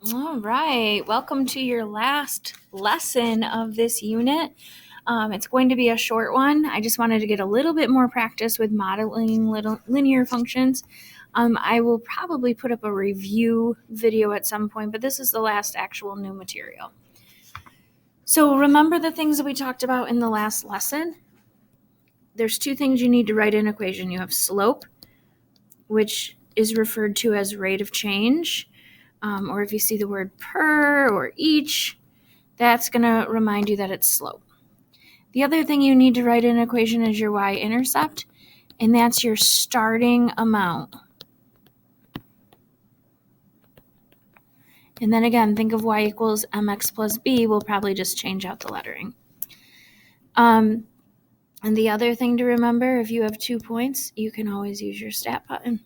All right, welcome to your last lesson of this unit. It's going to be a short one. I just wanted to get a little bit more practice with modeling linear functions. I will probably put up a review video at some point, but this is the last actual new material. So remember the things that we talked about in the last lesson? There's two things you need to write in an equation. You have slope, which is referred to as rate of change. Or if you see the word per or each, that's going to remind you that it's slope. The other thing you need to write in an equation is your y-intercept, and that's your starting amount. And then again, think of y equals mx plus b. We'll probably just change out the lettering. And the other thing to remember, if you have 2 points, you can always use your stat button.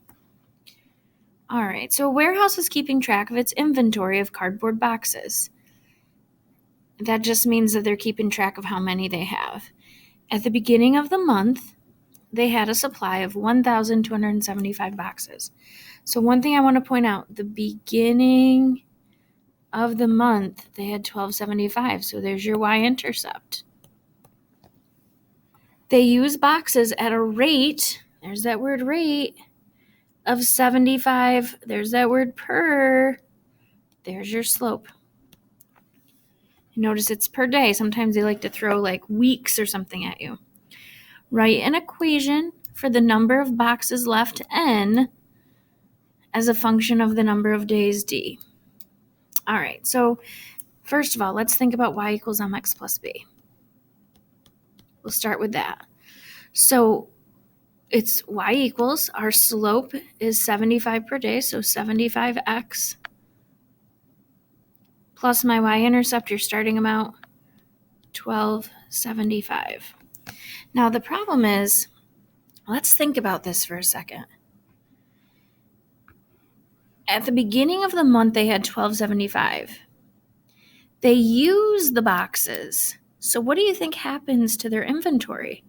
All right, so a warehouse is keeping track of its inventory of cardboard boxes. That just means that they're keeping track of how many they have. At the beginning of the month, they had a supply of 1,275 boxes. So one thing I want to point out, the beginning of the month, they had 1,275. So there's your y-intercept. They use boxes at a rate, there's that word rate, of 75. There's that word per. There's your slope. Notice it's per day. Sometimes they like to throw like weeks or something at you. Write an equation for the number of boxes left n as a function of the number of days d. All right, so first of all, let's think about y equals mx plus b. We'll start with that. So it's y equals, our slope is 75 per day, so 75x plus my y-intercept, your starting amount, 1275. Now the problem is, let's think about this for a second. At the beginning of the month, they had 1275. They use the boxes. So what do you think happens to their inventory?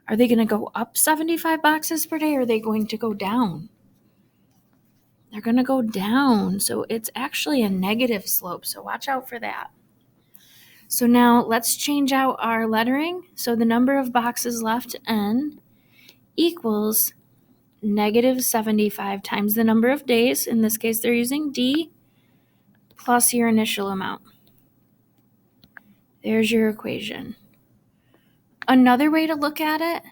Are they going to go up 75 boxes per day, or are they going to go down? They're going to go down. So it's actually a negative slope. So watch out for that. So now let's change out our lettering. So the number of boxes left, n, equals negative 75 times the number of days. In this case, they're using d, plus your initial amount. There's your equation. Another way to look at it,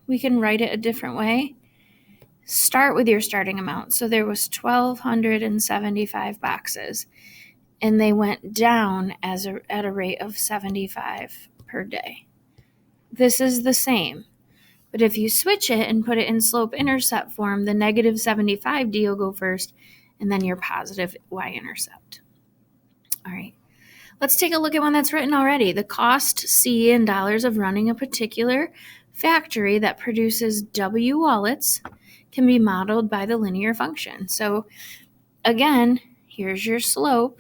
we can write it a different way. Start with your starting amount. So there was 1,275 boxes, and they went down at a rate of 75 per day. This is the same, but if you switch it and put it in slope-intercept form, the negative 75d will go first, and then your positive y-intercept. All right. Let's take a look at one that's written already. The cost C in dollars of running a particular factory that produces W wallets can be modeled by the linear function. So again, here's your slope.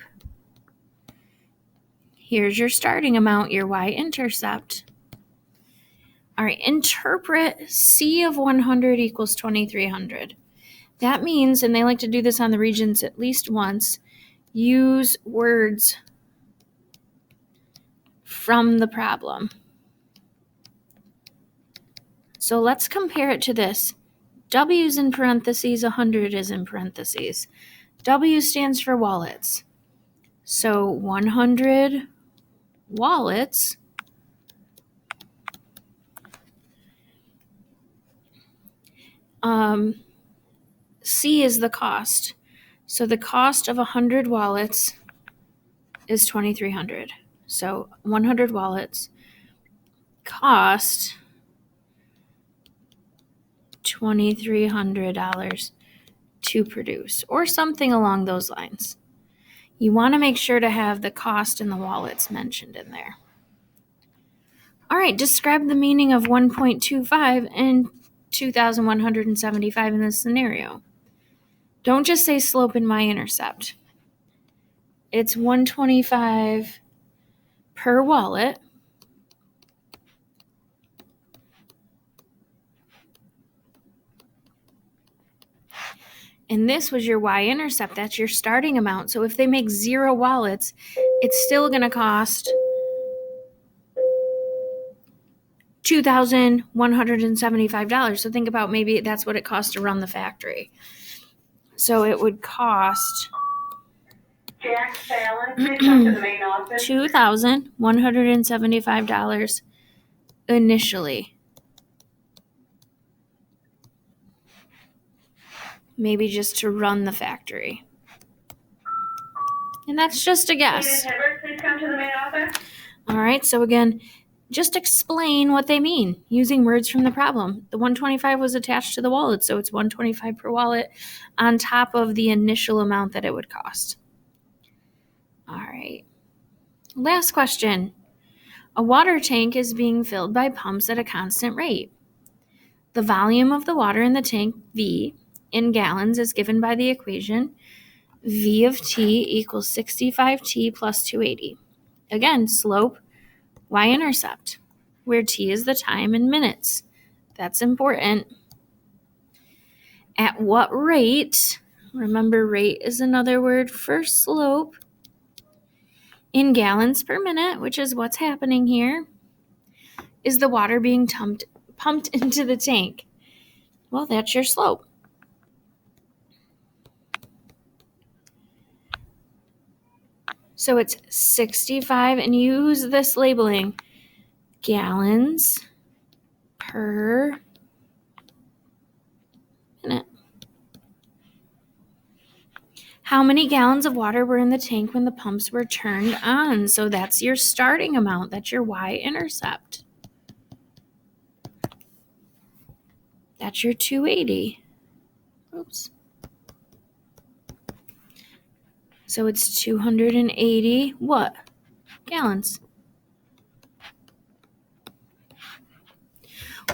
Here's your starting amount, your y-intercept. All right, interpret C of 100 equals 2,300. That means, and they like to do this on the Regents at least once, use words from the problem. So let's compare it to this. W is in parentheses, 100 is in parentheses. W stands for wallets. So 100 wallets C is the cost. So the cost of 100 wallets is 2,300. So 100 wallets cost $2,300 to produce, or something along those lines. You want to make sure to have the cost and the wallets mentioned in there. All right, describe the meaning of 1.25 and 2,175 in this scenario. Don't just say slope and y-intercept. It's 125 per wallet And this was your y-intercept. That's your starting amount. So if they make 0 wallets, it's still going to cost $2,175. So think about maybe that's what it costs to run the factory. So it would cost $2,175 initially. Maybe just to run the factory. And that's just a guess. Please come to the main office. All right, so again, just explain what they mean using words from the problem. The 125 was attached to the wallet, so it's 125 per wallet on top of the initial amount that it would cost. All right. Last question. A water tank is being filled by pumps at a constant rate. The volume of the water in the tank, V, in gallons is given by the equation V of t equals 65t plus 280. Again, slope, y-intercept, where t is the time in minutes. That's important. At what rate, remember rate is another word for slope, in gallons per minute, which is what's happening here, is the water being pumped into the tank? Well, that's your slope. So it's 65, and use this labeling, gallons per minute. How many gallons of water were in the tank when the pumps were turned on? So that's your starting amount. That's your y-intercept. That's your 280. Oops. So it's 280 what? Gallons.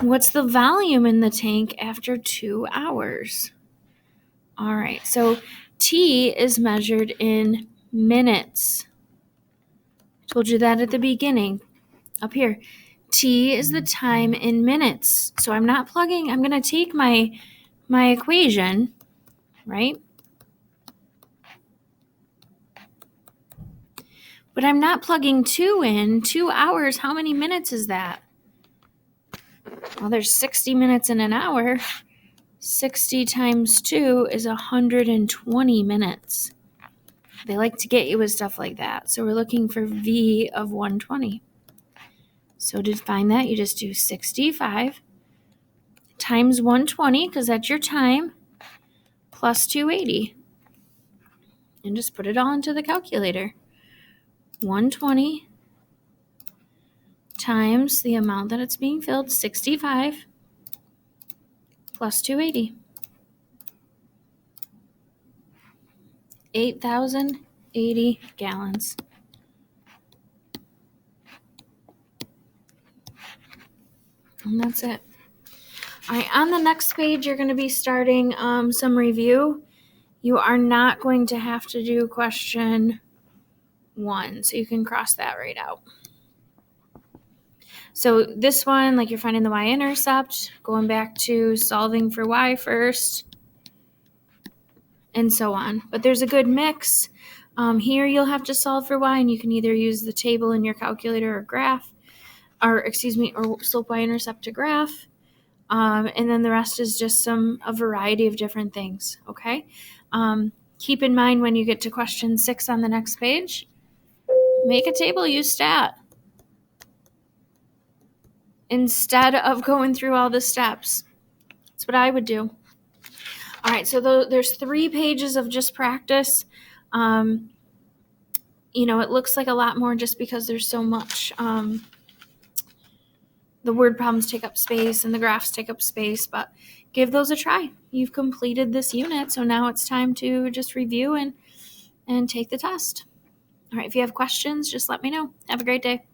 What's the volume in the tank after 2 hours? All right, so T is measured in minutes. Told you that at the beginning. Up here. T is the time in minutes. So I'm not plugging, I'm going to take my equation, right? But I'm not plugging 2 in. 2 hours, how many minutes is that? Well, there's 60 minutes in an hour. 60 times 2 is 120 minutes. They like to get you with stuff like that. So we're looking for V of 120. So to find that, you just do 65 times 120, because that's your time, plus 280. And just put it all into the calculator. 120 times the amount that it's being filled, 65, plus 280. 8,080 gallons. And that's it. All right, on the next page, you're going to be starting some review. You are not going to have to do question 1, so you can cross that right out. So this one, like you're finding the y-intercept, going back to solving for y first, and so on. But there's a good mix. Here you'll have to solve for y, and you can either use the table in your calculator or or slope y-intercept to graph. And then the rest is just a variety of different things, okay? Keep in mind when you get to question 6 on the next page, make a table, use stat, instead of going through all the steps. That's what I would do. All right, so there's 3 pages of just practice. It looks like a lot more just because there's so much. The word problems take up space and the graphs take up space, but give those a try. You've completed this unit, so now it's time to just review and take the test. All right, if you have questions, just let me know. Have a great day.